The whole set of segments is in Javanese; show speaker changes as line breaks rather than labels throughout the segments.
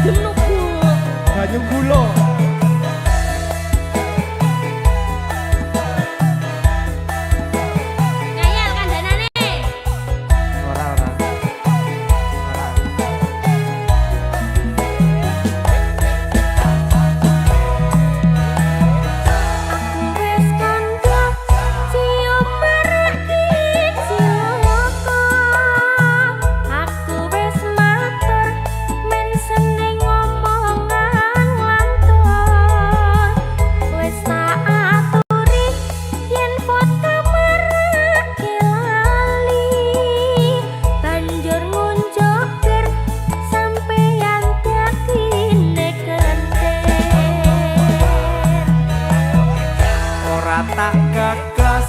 adem nuku
banyu gula.
ngayal kandhanane
Ora.
wis kandha cium maraki cilaka aku wis matur men seneng ngomongan lantur wis tak aturi yen pot kamarake lali banjur ngunjuk bir sampeyan dadi nekenter
Ora tak gagas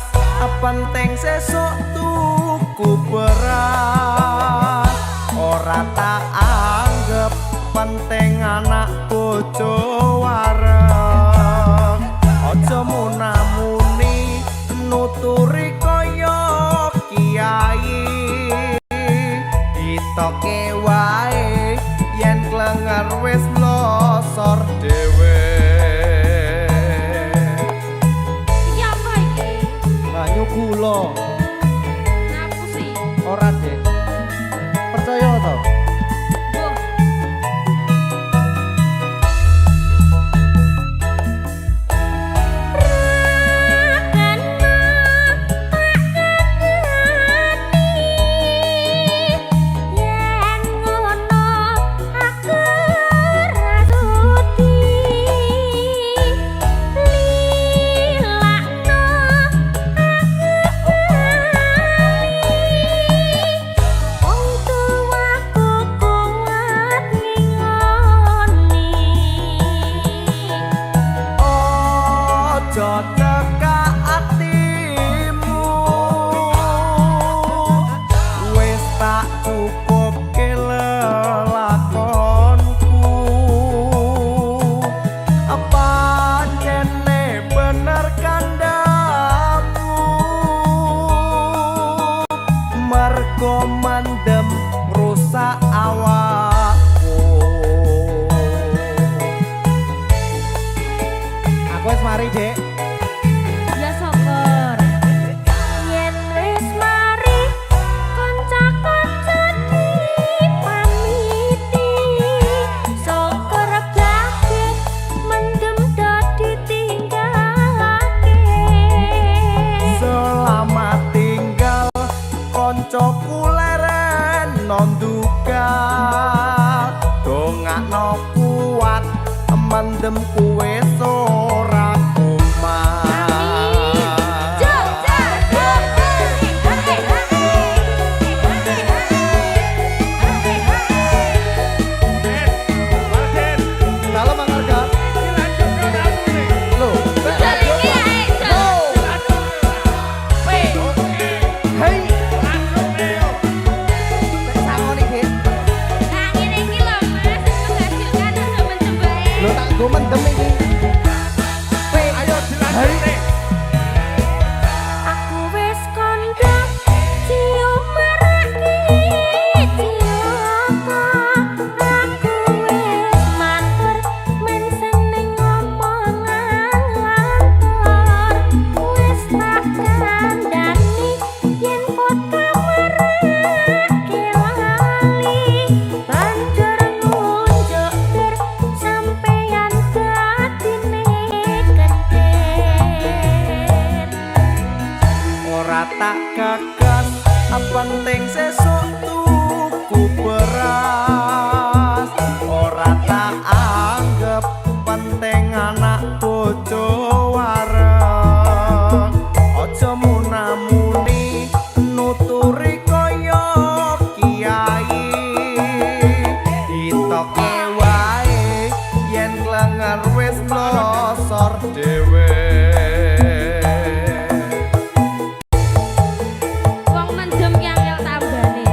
penting sesuk tuku beras. Ora tak anggap penting anak bojo wareng. Aja munamuni nuturi kaya kiai. Ditoke wae yen klenger wis losor dhewe.
iki apa iki
Banyu gula.
ngapu sih
Ora, Dek. Percaya to?
Wah.
Aja teka atimu. Wis tak cukupke lelakonku. Pancene bener kandhamu. Mergo mandem rusak awakku. Aku wis mari, Dek.
Ya syukur. Yen wis mari kanca-kanca dipamiti. Syukur kabeh mendem dadi tinggalake.
Selamat tinggal koncoku leren nonduga. Dongakno kuat mendem kuwe ora kumat. Dalam harga. Loh, hei. Sangoni, Hit. Lo tak go mendem iki. Ayo dilanjut.
Aku wis kandha cium maraki cilaka aku wis matur men seneng ngomongan lantur wis tak kandhani yen pot kamarake lali banjur ngunjuk bir sampeyan dadine kenter
Ora tak gagas penting sesuk tuku beras. Ora tak anggap penting anak bojo wareng. Aja munamuni nuturi kaya kiai. Ditoke wae yen klenger wis losor dhewe.
wong mendem yang tambane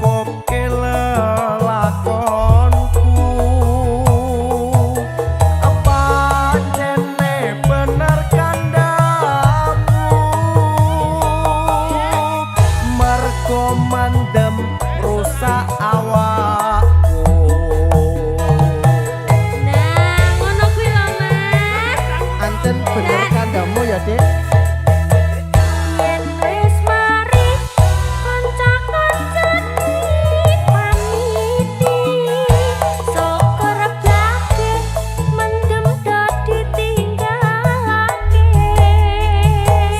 nyukuke lelakonku pancene bener kandhamu mergo mandem rusak awakku.
Nah, ngono kuwi lho, Mas.
Ancen bener kandhamu ya, Dik.
Yen wis mari kanca-kancane pamiti syukur blake mendem dadi tinggalake.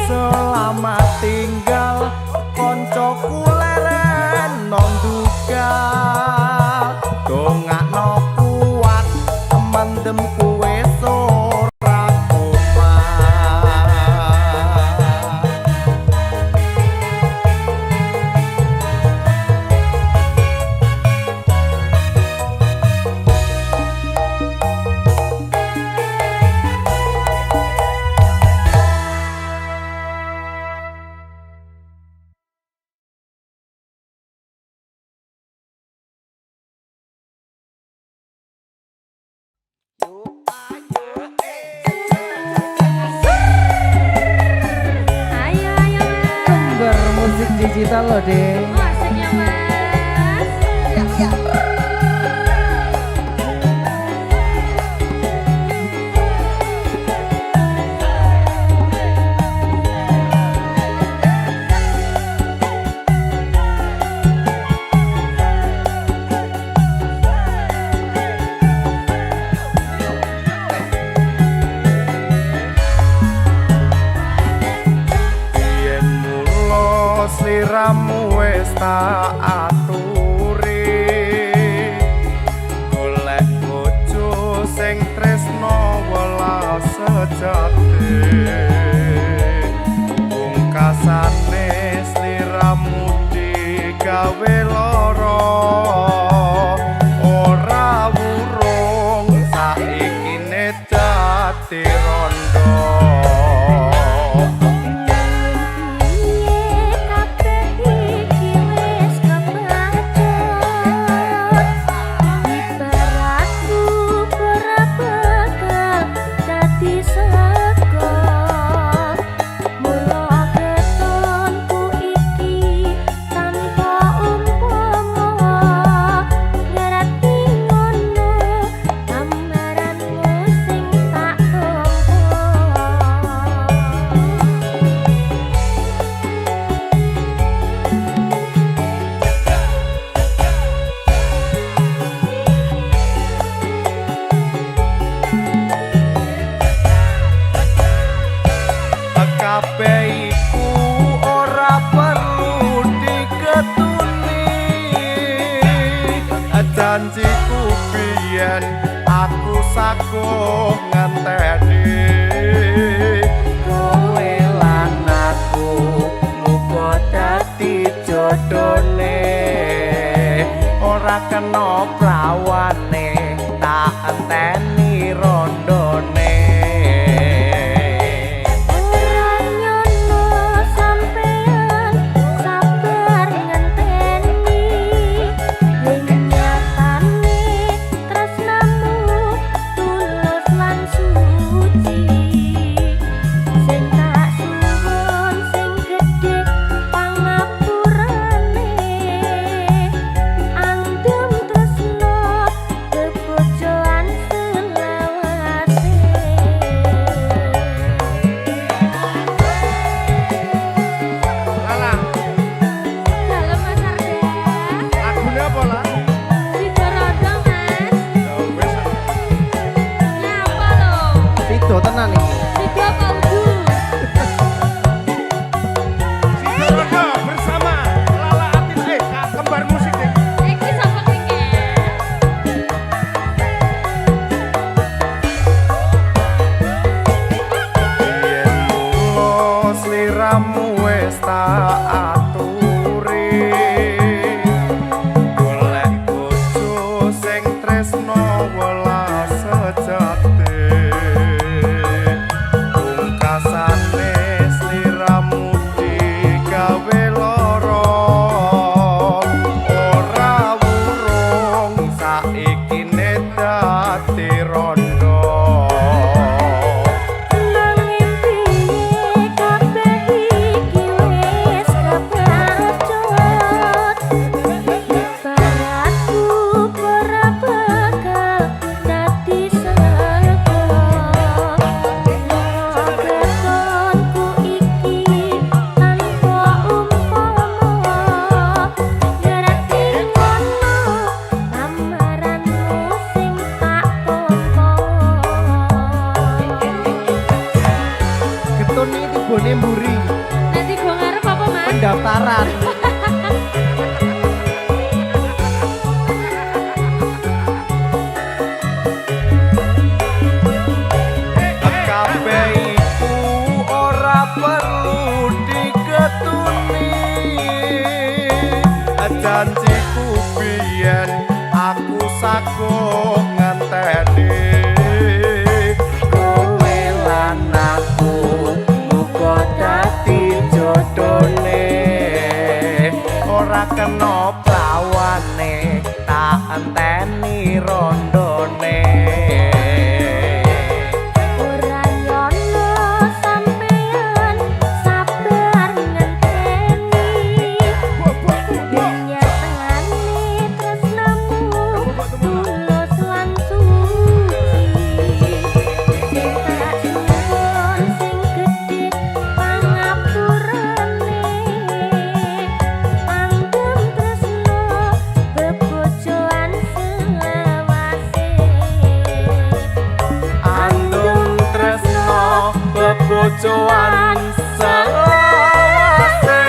Selamat tinggal koncoku leren nonduga dongakno kuat mendem kowe ora kuat.
Ayo ayo Mas.
Sumber musik digital loh deh.
Oh, asik ya Mas.
Yen mulo sliramu wis tak aturi golek bojo sing tresno welas sejati pungkasane sliramu digawe lara ora wurung saiki ne dadi rondo.
Piye kabeh iki wis kepacut ibaratku ora bakal dadi sego mula ketonku iki tanpa umpama ngerti ngono gambaranmu sing tak tompo.
Kabeh iku ora perlu diketuni janjiku biyen aku saguh ngenteni kowe lan aku muga dadi jodhone ora kena prawane tak enteni rondone.
Ora nyono sampean sabar ngenteni yen nyatane tresnamu tulus lan suci sing tak suwun sing gedhe pangapurane andum tresno kebojoan
yen aku sagung ngenteni kowe lan aku muga dadi jodhone ora kena plawane tak enteni rondone.
Ora nyono sampeyan sabar ngenteni nyatane tresnamu tulus lan suci sing tak suwun sing gedhe pangapurane anggem tresno bebojoan selawase
Andung tresno bebojoan selawase.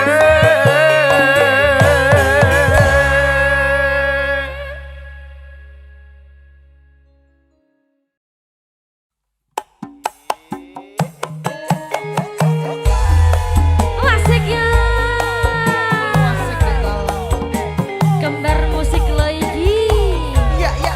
Asik ya. Kembar musik lo iki.
Iya, iya.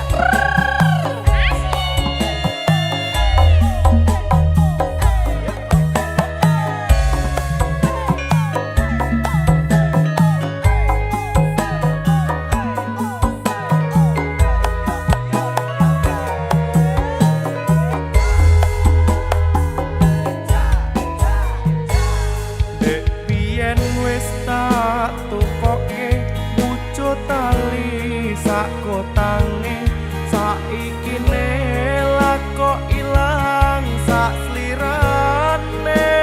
Dek biyen wis tak tukoke wujud tali sak kotange saiki ne lako ilang sak slirane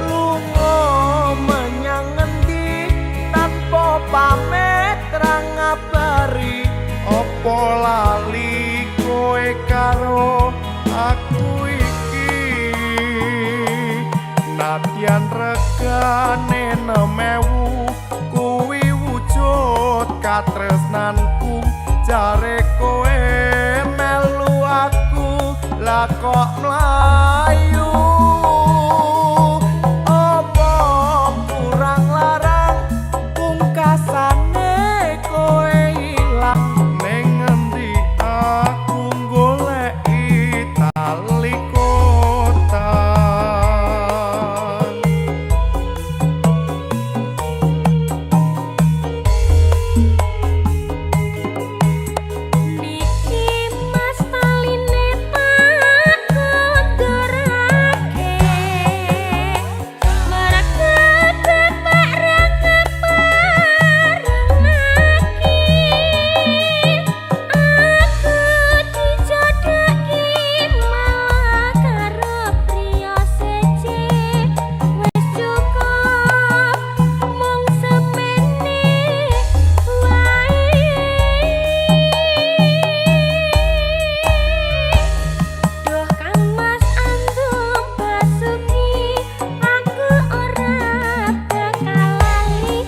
lunga menyang ngendi tanpa pamit ra ngabari opo lali kowe karo aku iki nadyan regane 6.000 kuwi wujud katresnanku jare kowe melu aku lah kok mlayu opo kurang larang pungkasane kowe ilang ning ngendi aku goleki tali kotan.
Niki mas taline tak kondorake Marakat bapak ranga parengake Aku dijodhaki malah karo priya sece Wis cukup mung semene wae Duh Kang Mas Antum Basuki aku ora bakal lali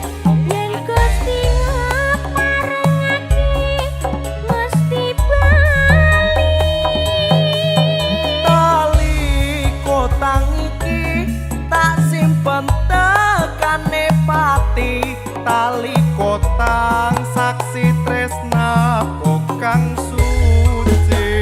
yen Gusti ngeparengake mesti bali
Tali kotang iki tak simpen tekane pati tali kotang saksi tresna kang suci.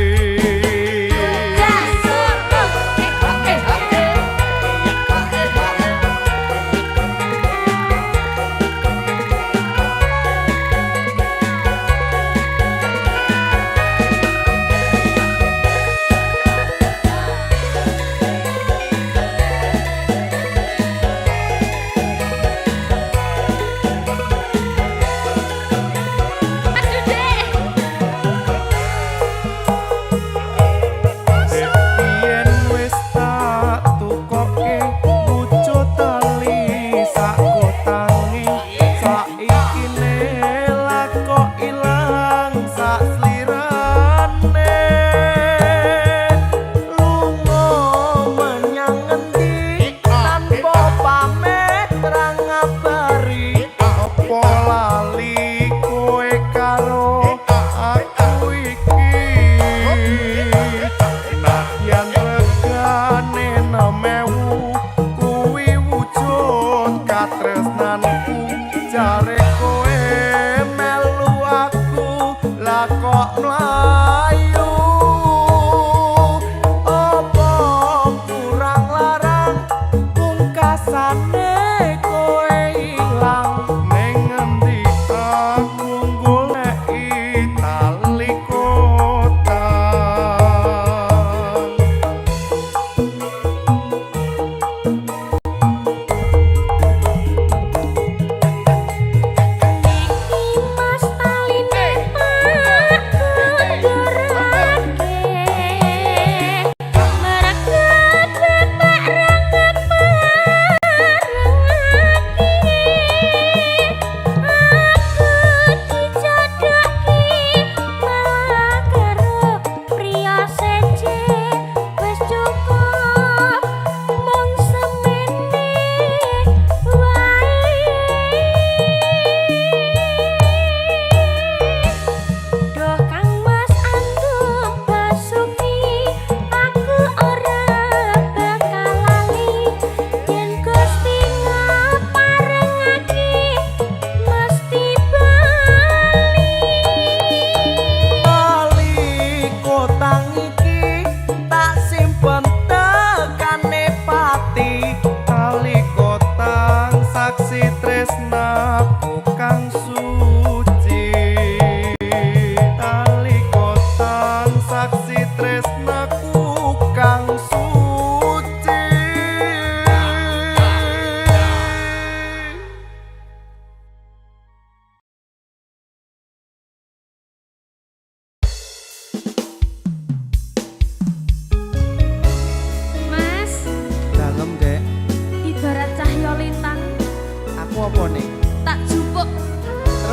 Aduh deh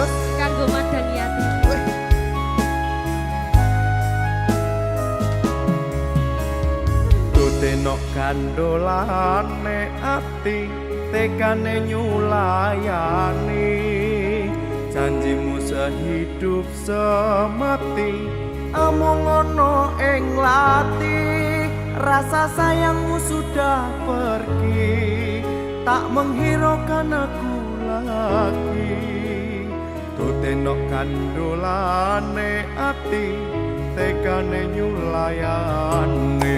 Terus
kanggo madangi ati.
weh.
Tenok kandolane ati tekane nyulayani janjimu sehidup semati amung ono ing lati rasa sayangmu sudah pergi tak menghiraukan aku lagi tenok kandolane ati tekane nyulayani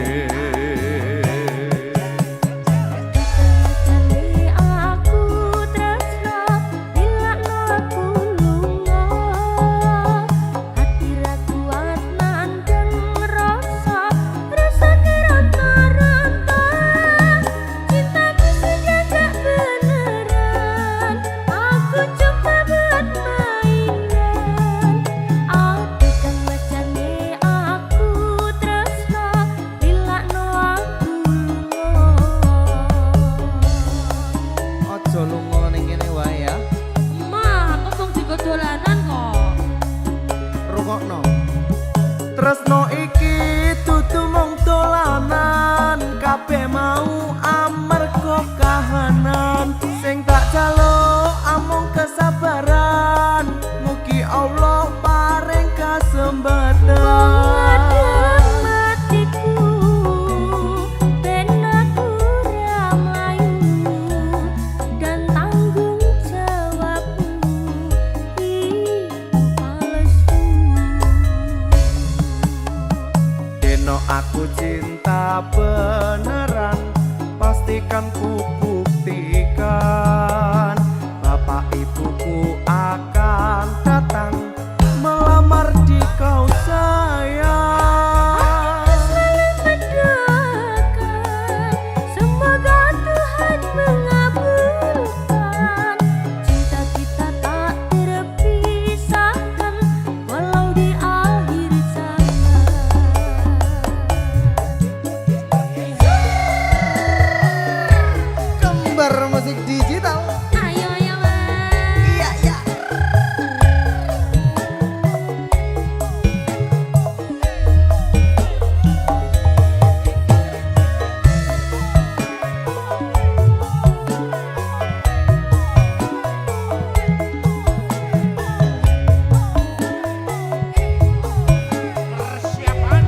tresno iki dudu mung dolanan kabeh mau amarga kahanan sing tak jaluk amung kesabaran mugi Allah paring kasembatan aku cinta beneran pastikan ku buktikan bapak ibuku akan datang melamar di kau sayang aku selalu mendoakan semoga Tuhan mengabulkan cinta kita tak terpisahkan walau di akhir zaman.
Musik digital.
Ayo ya mas.
Iya iya.
persiapan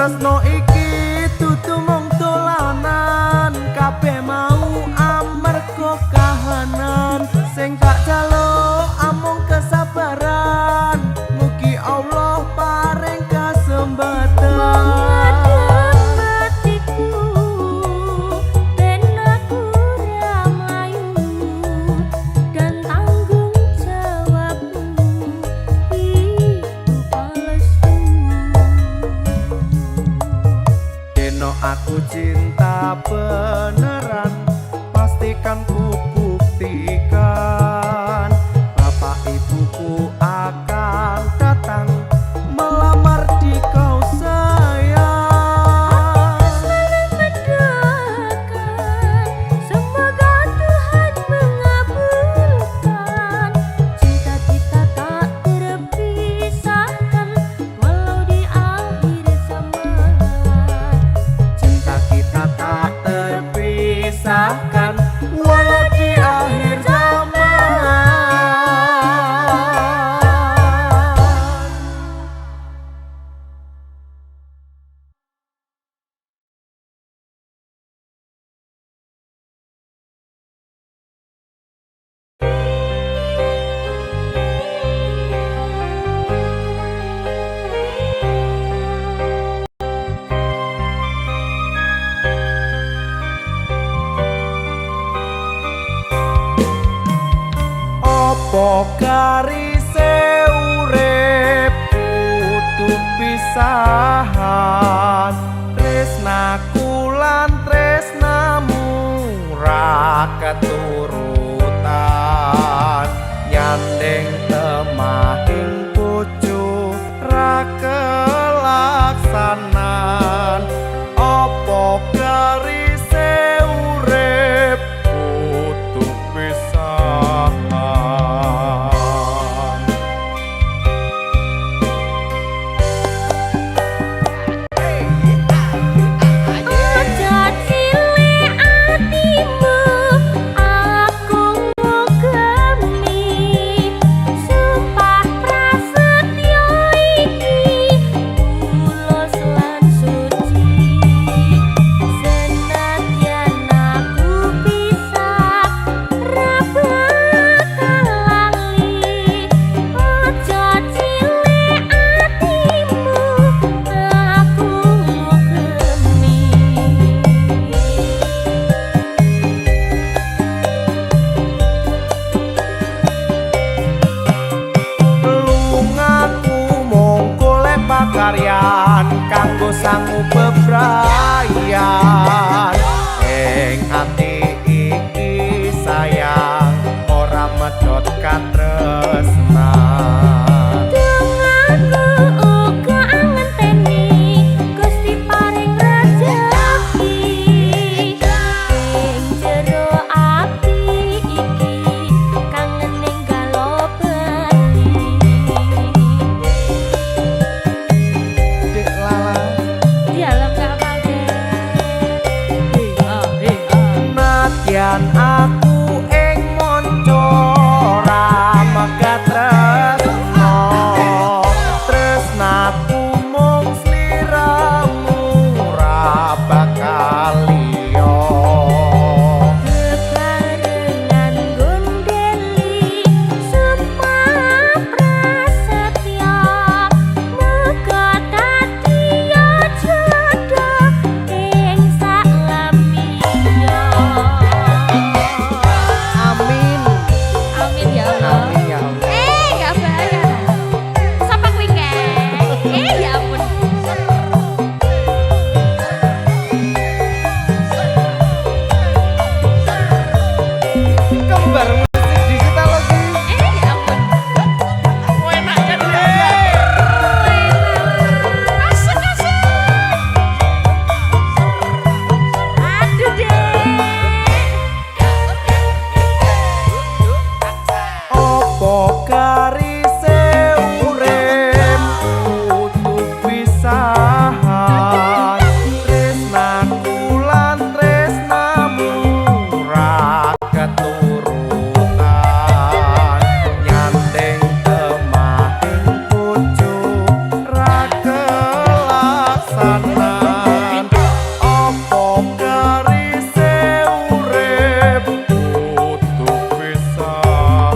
tresno iki dudu mung dolanan kabeh mau amarga kahanan sing tak jaluk amung kesabaran mugi Allah paring kasembatan aku cinta beneran pastikan ku buktikan bapak ibuku akan datang melamar di kau sayang aku selalu mendoakan semoga Tuhan mengabulkan cinta kita tak terpisahkan walau di akhir zaman. Kita tak kanggo sangu bebrayan ing ati iki sayang ora medhot katresnan
Denganku uga ngenteni Gusti paring rejeki ing jero ati iki kangen ninggalo bali
Dik Lala.
di alam kapal
Nadyan aku ing monco ramega tresno tresnaku mung sliramu ora bakal liya
bebarengan gondeli sumaprasetya muga dadi jodoh ing salamiya
Amin.
amin ya Allah
Amin ya Allah.
gak bayar siapa kuwi kek ya ampun
Kembar musik digital lagi.
ya ampun
Enaknya dulu.
asik asik aduh deh
opo karise urip kudu pisahan tresnaku lan tresnamu ora keturutan nyandeng temahing bojo ra kelaksanan opo karise urip kudu pisahan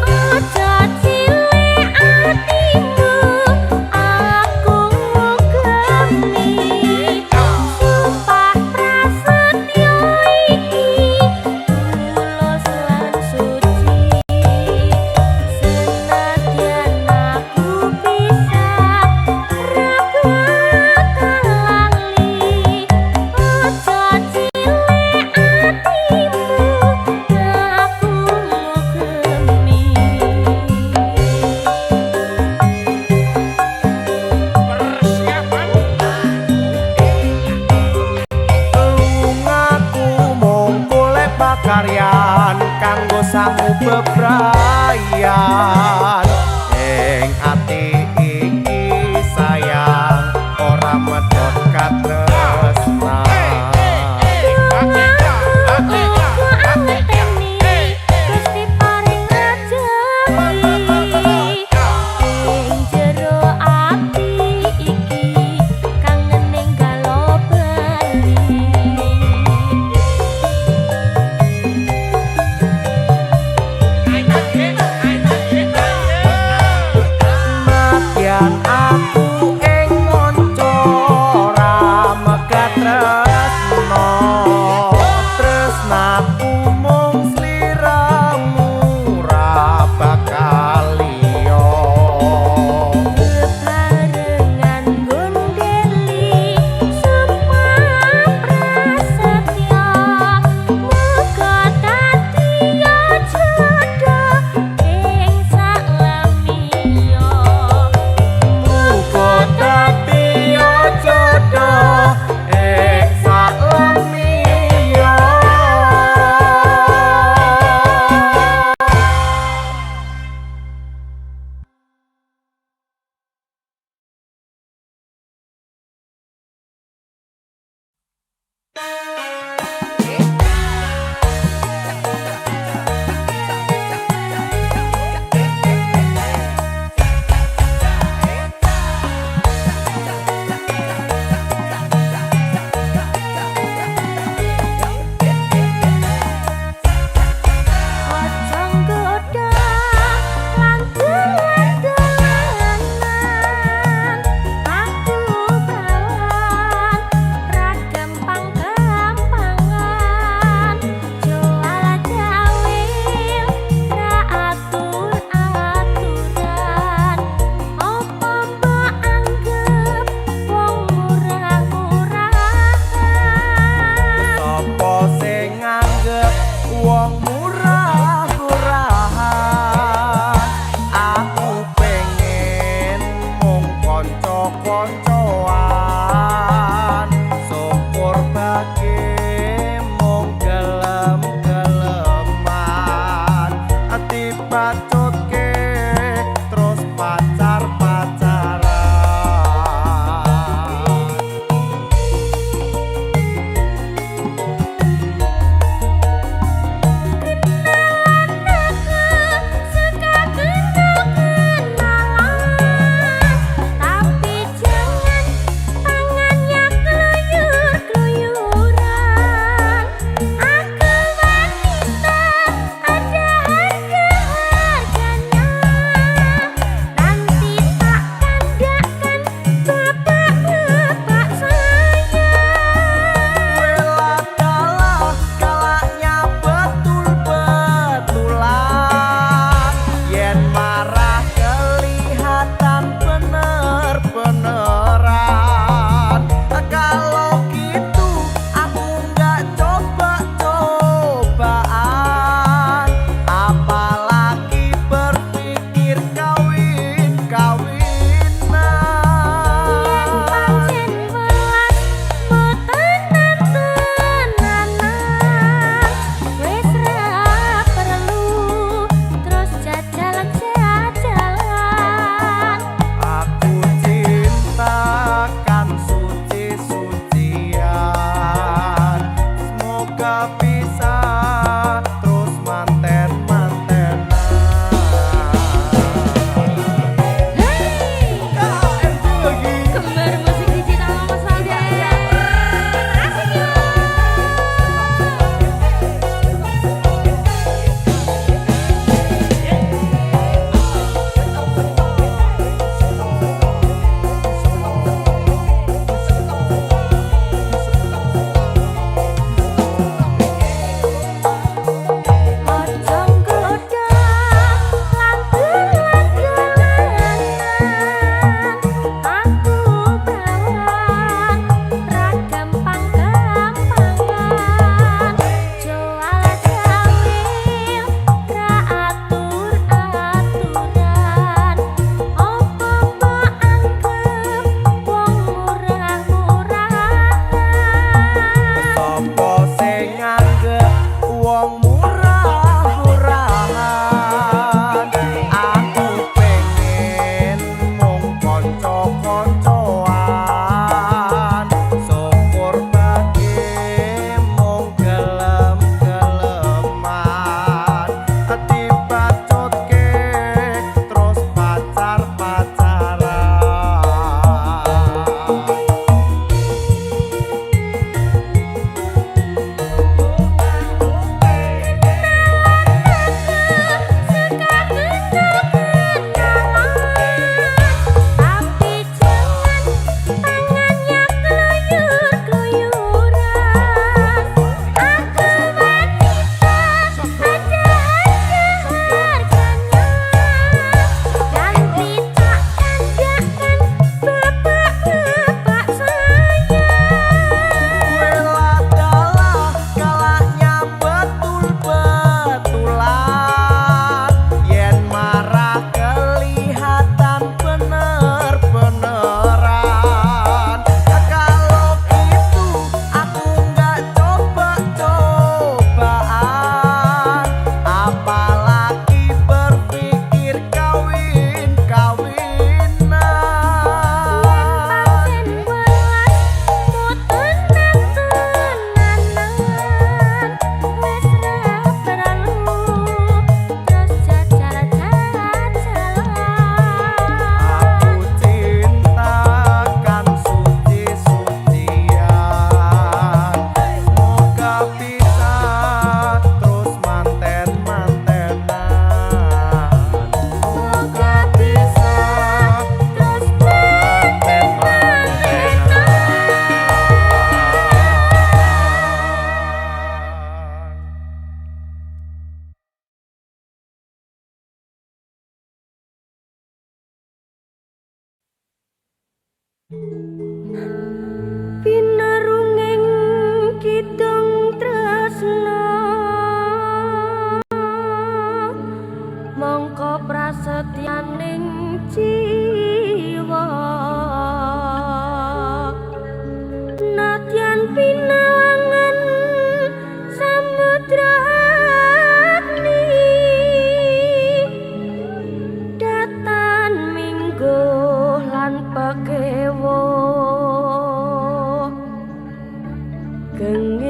Aja cilik atimu aku ngugemi sumpah prasetyo iki tulus lan suci senadyan aku bisa ra bakal lali aja cilik atimu aku ngugemi
Lungaku mung golek pakaryan kanggo sangu bebrayan ing ati iki sayang ora medhot katresnan
Uga angteni Gusti paring rejeki ing jero ati iki kangen ninggalo bali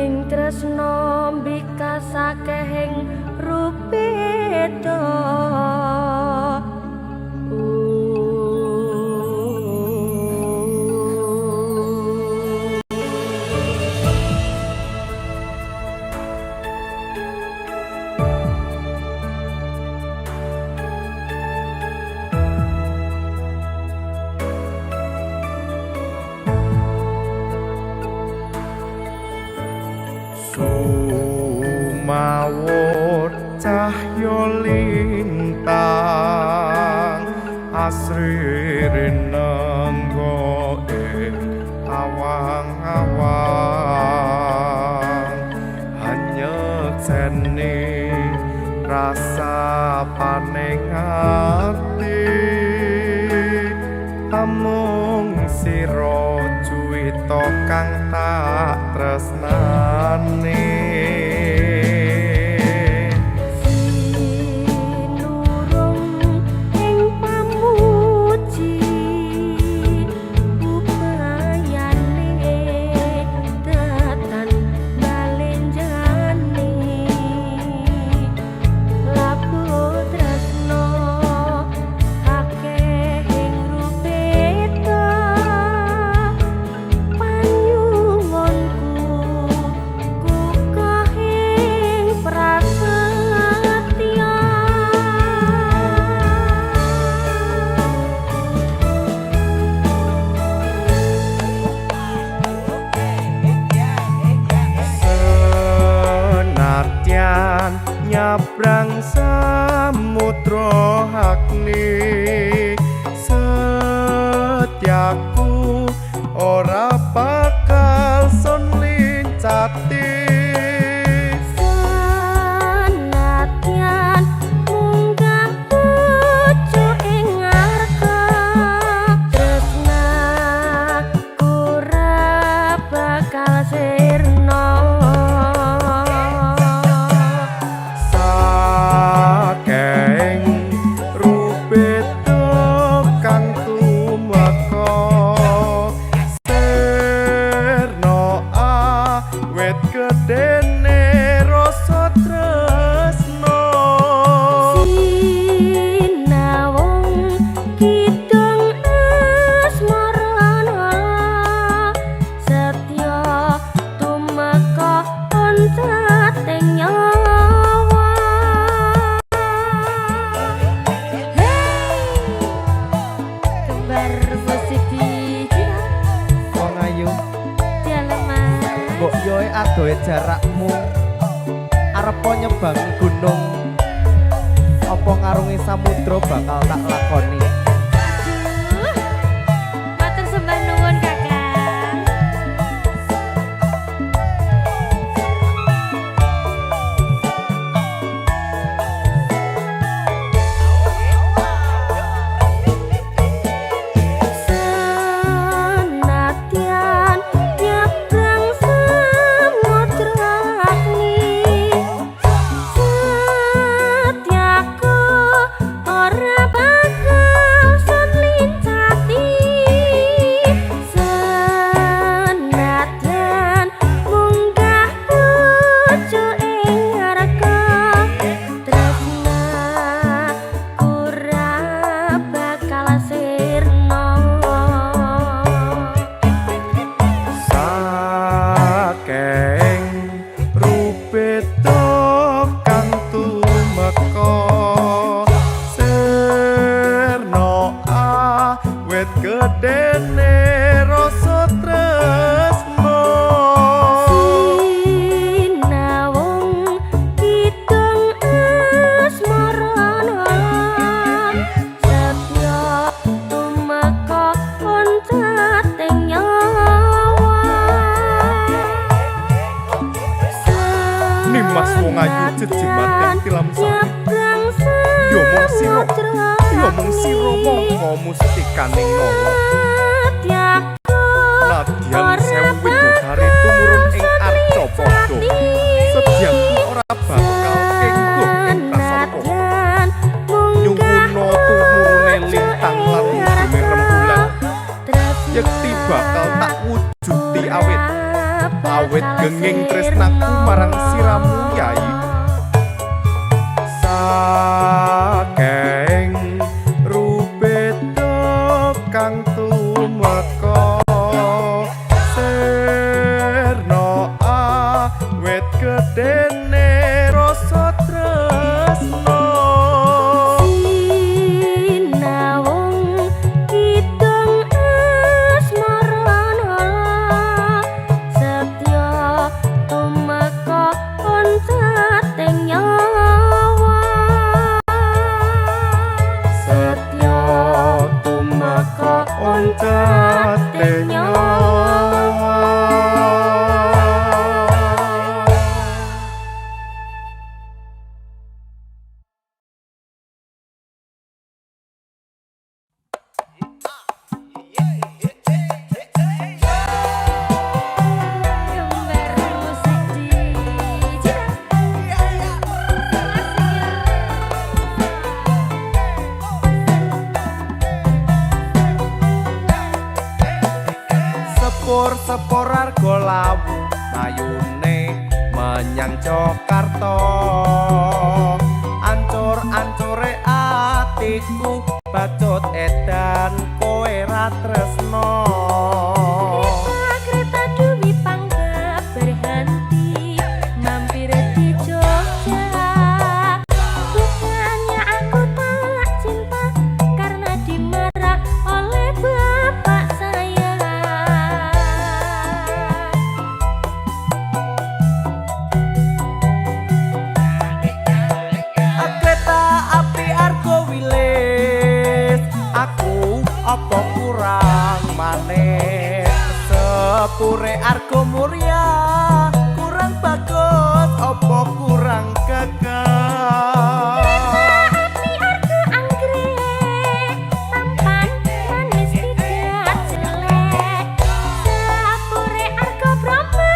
ing tresno mbikasake ing rupeda
Sumawur cahya lintang asri rinenggo ing awang-awang hanyetseni rasa paning ati amung sira cuwita kang tak tresnani. Nyabrang samudra agni setiaku ora bakal sun lincati
senadyan munggah pucuk ing arka tresnaku ora bakal sirna.
Gedene rasa tresno
sinawung kidung asmarana setya tumeka oncating nyawa. Hey kembar musik dijak
Wong ayu
jaleman
mbok yoe adohe jarakmu arep nyebangi gunung apa ngarungi samudra bakal tak lakoni.
aduh matur sembah nuwun kakang. Senadyan nyebrang samudra agni setiaku ora bakal sun lincati senadyan munggah pucuk ing arka tresnaku ora bakal sirna.
saking rupeda kang tumeka sirna awit gedene rasa tresno
sinawung kidung asmarana setya tumeka oncating nyawa.
Nimas wong ayu jejeman tilam sari yo mung sira mongko mustikaning nala nadyan sewu widodari tumurun ing arca padha sedyaku ora bakal kenggo ing prasangka nyuwuna tumurune lintang lan ngune rembulan yekti bakal tak wujuti awit awit genging tresnaku marang siramu yai saking rubeda kang tumeka sirna awit gedene rasa tresna sepur arga lawu ayune menyang Jakarta ancur-ancure atiku bacut edan kowe ra tresno
kereta duwi panggap berhenti mampir di Jogja bukannya aku tak cinta karena dimarah oleh bapak saya.
kereta api argo wilis aku apa kurang maneh sepure argo muria kurang bagus apa kurang gagah
Api argo anggrek tampan manis tidak jelek sepure argo brama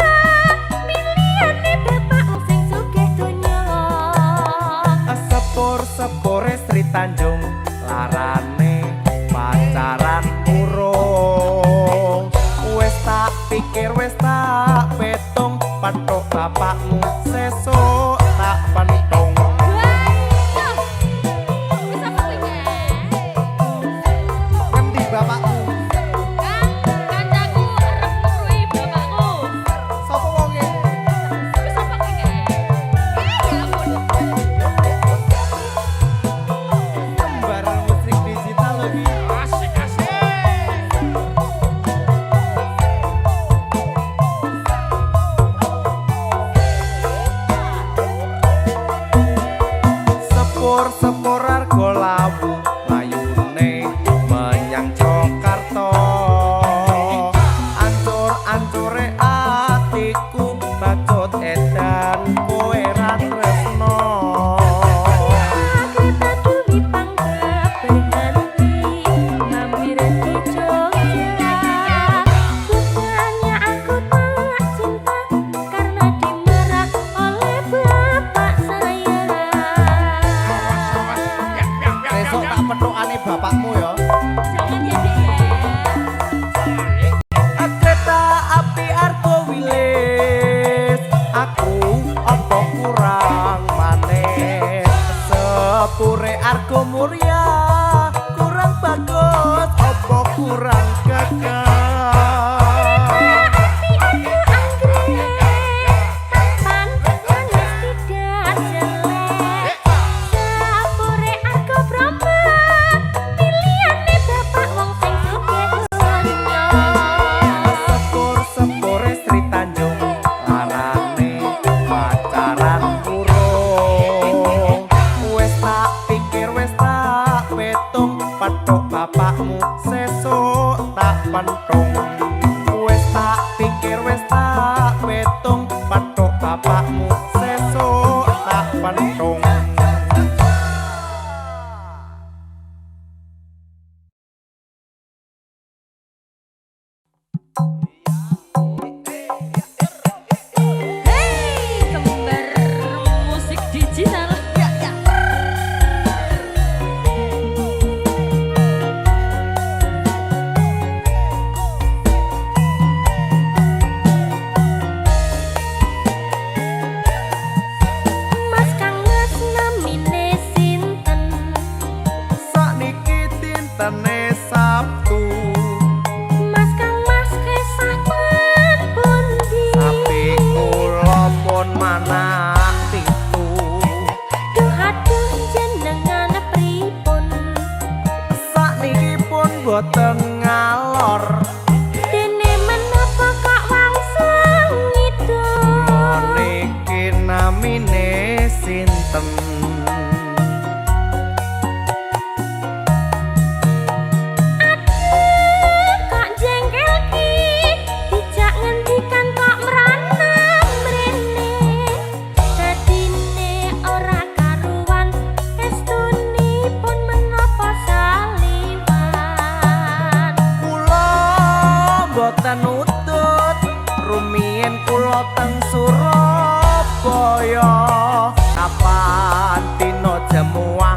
miliane bapak sing sugih donya
sepure Sri Tanjung larane pacaran urung wis tak pikir wis tak petung patok bapakmu sesuk tak pentung
bisa paling
ngendi bapakmu
kan kancaku arep nurui bapakku
sapa wonge
bisa paling ya ampun
kembar musik digital lagi sepur arga lawu mayune menyang Jakarta ancur-ancure atiku bacut edan kowe ra tresno
kereta duwi panggap berhenti mampir di Jogja bukannya aku tak cinta karena dimarah oleh bapak saya.
besok tak petukane bapakmu ya
Jangan ya Dek ya.
kereta api argo wilis aku Surabaya kapan dina jemuah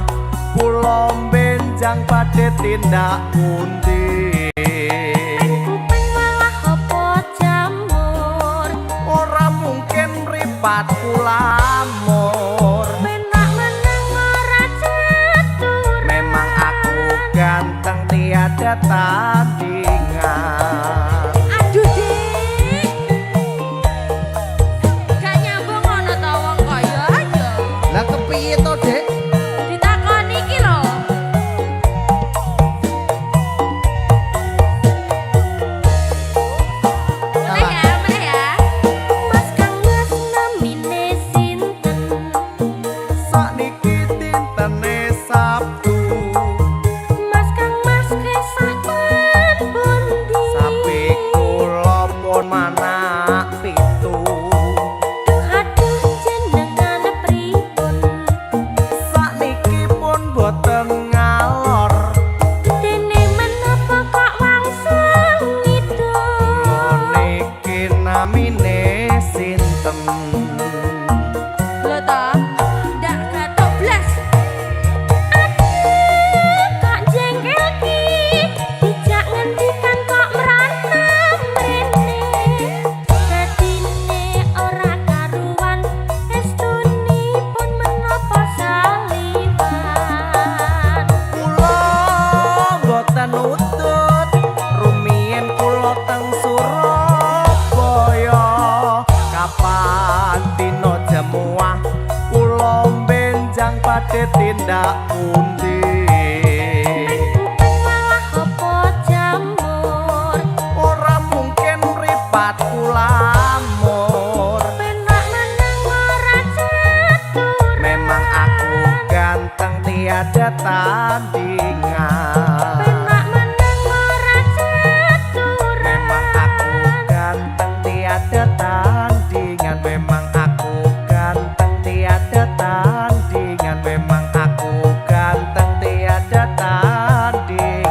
kula benjang badhe tindak pundi
kuping malah apa jamur
ora mungkin mripat kulamur
penak meneng ora cetur
memang aku ganteng tiada tandingan
aduh dik gak nyambung ngono to wong kaya aja
Lah kepiye to, Dek?
ditakoni iki lho meneh ya Mas Kang Mas namine sinten
sakniki dintene Sabtu
Mas Kang Mas kesah ten pundi
sapi kula pun manak pitu
aduh jenengan pripun
sakniki pun boten ngalor
dene menapa kok langsung ngidul
niki namine sinten
lho to ndak gatok blas aduh kok jengkel ki dijak ngendikan kok merantem mrene dadine ora karuan estunipun menapa saliwan
kula boten utut rumiyin kula teng Surabaya kapan dina jemuah kula benjang badhe tindak pundi
kuping malah apa jamur
ora mungkin mripat kulamur
penak meneng ora cetur
memang aku ganteng tiada tandingan
penak meneng ora cetur
memang aku ganteng tiada tandingan memang aku ganteng tiada tandingan memang aku ganteng tiada tandingan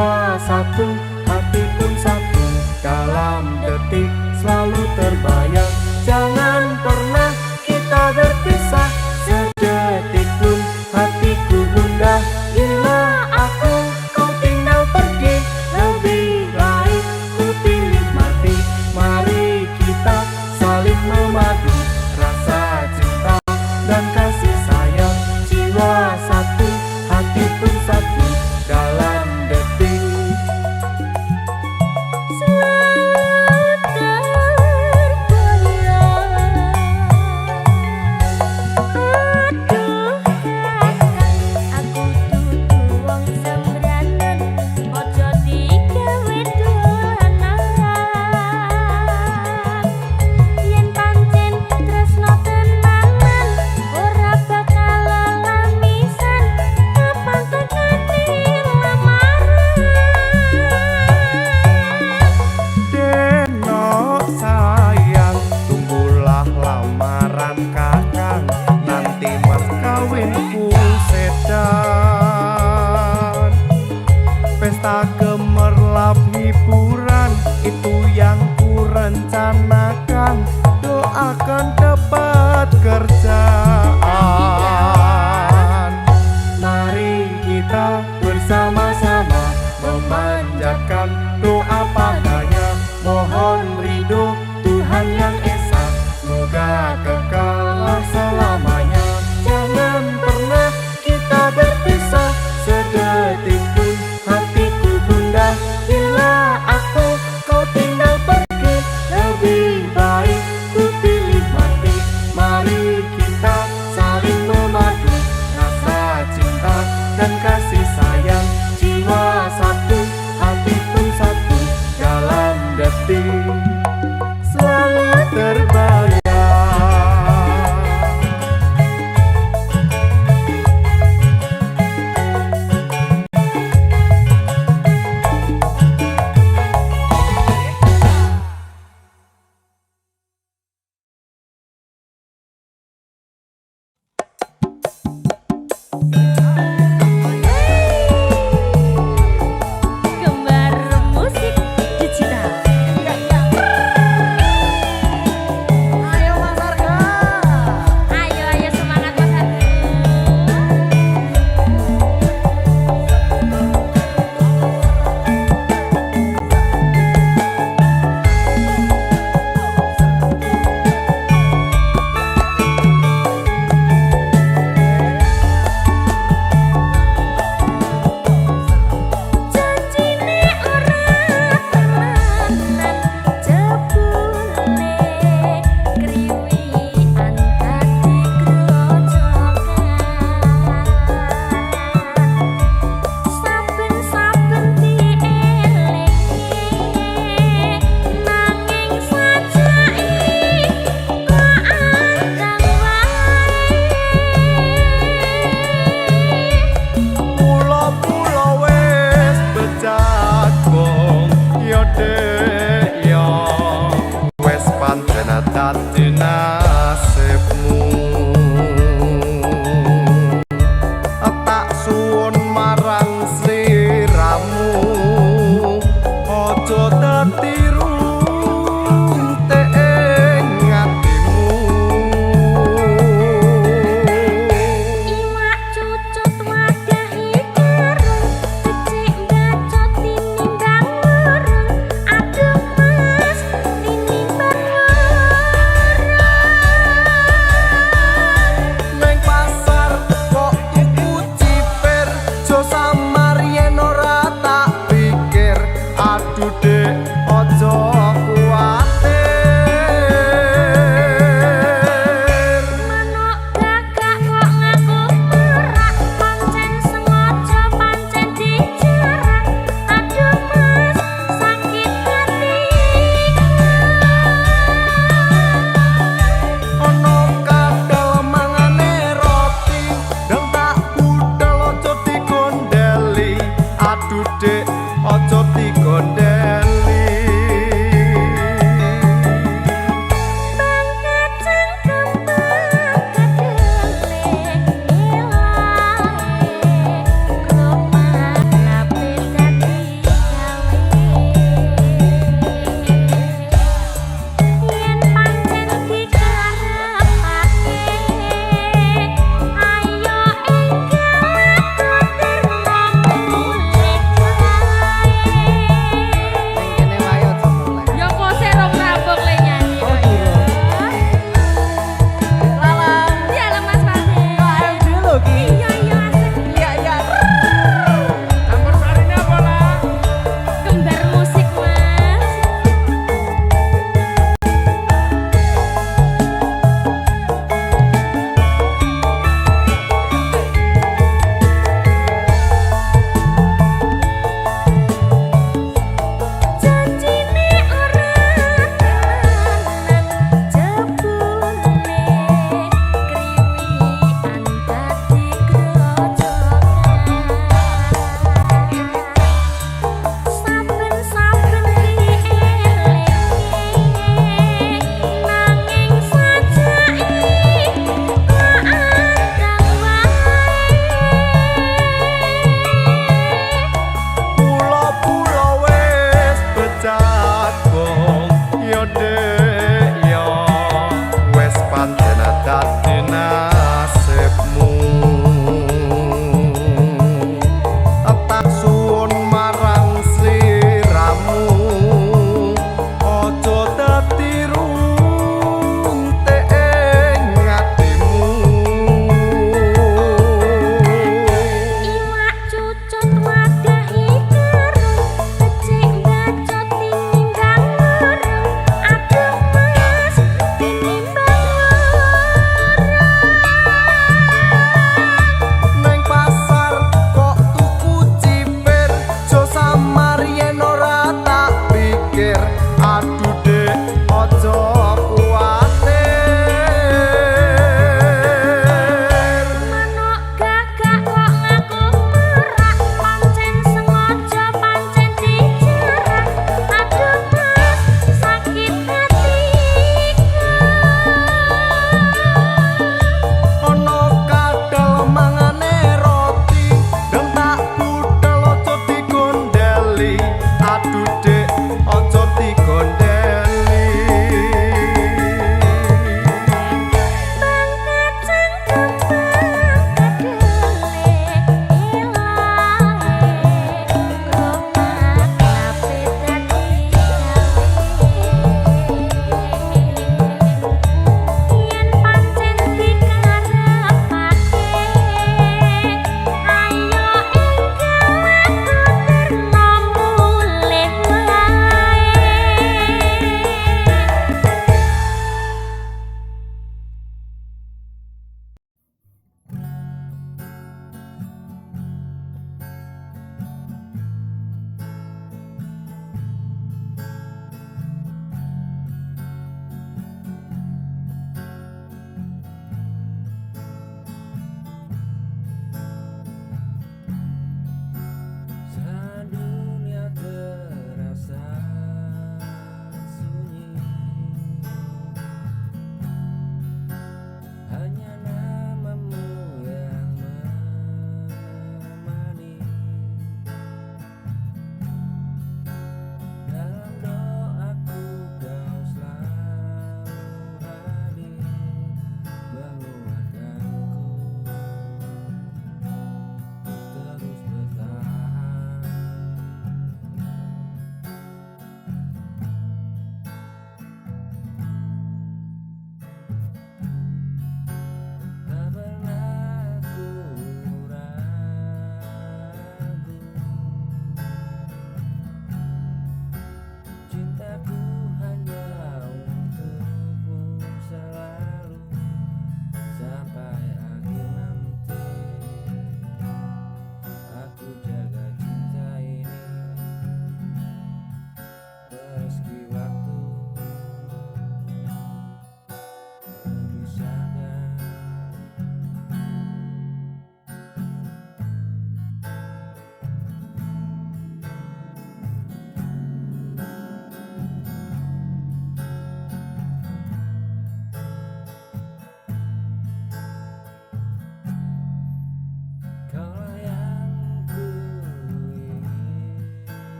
jiwa satu, hati pun satu. Dalam detik selalu terbayang, jangan pernah kita berpisah. Sedetik pun hatiku gundah, bila aku kau tinggal pergi. Lebih baik ku pilih mati. Mari kita saling memadu, rasa cinta dan kasih sayang. Jiwa satu, hati pun satu. Dalam detik pesta gemerlap hiburan, itu yang ku rencanakan. Doakan dapat kerjaan. Mari kita bersama-sama memanjatkan doa padanya. Mohon ridho Tuhan yang Esa, semoga kekal selamanya. Jangan pernah kita berpisah, sedetik pun hatiku gundah. Bila aku kau tinggal pergi, lebih baik ku pilih mati. Mari kita saling memadu, rasa cinta dan kasih sayang. Jiwa satu, hati pun satu. Dalam detik selalu terbayang.
Gembar musik digital.
Ayo Mas Arga.
Ayo semangat Mas Arga. Janjine ora temenan, jebule kriwian dadi grojogan. Saben-saben dielingi, nanging sajake kok andang wae.
Pulo-pulo wis bejagong, yo dek yo wis pancen dadi nasibmu. Tak suwun marang sliramu, ojo detiru ing atimu.
Iwak cucut wadahi karung, becik bacot tinimbang lurung. Aduh mas, tinimbang lurung.
Neng pasar kok tuku ciper, jo samar yen ora tak pikir. Aduh dek, ojo kuatir.
Manuk gagak kok ngaku merak, pancen sengaja pancen dijarak. Aduh mas, sakit hatiku.
Ono kadal mangane roti, dan tak budal ojo digondeli. Aduh dek,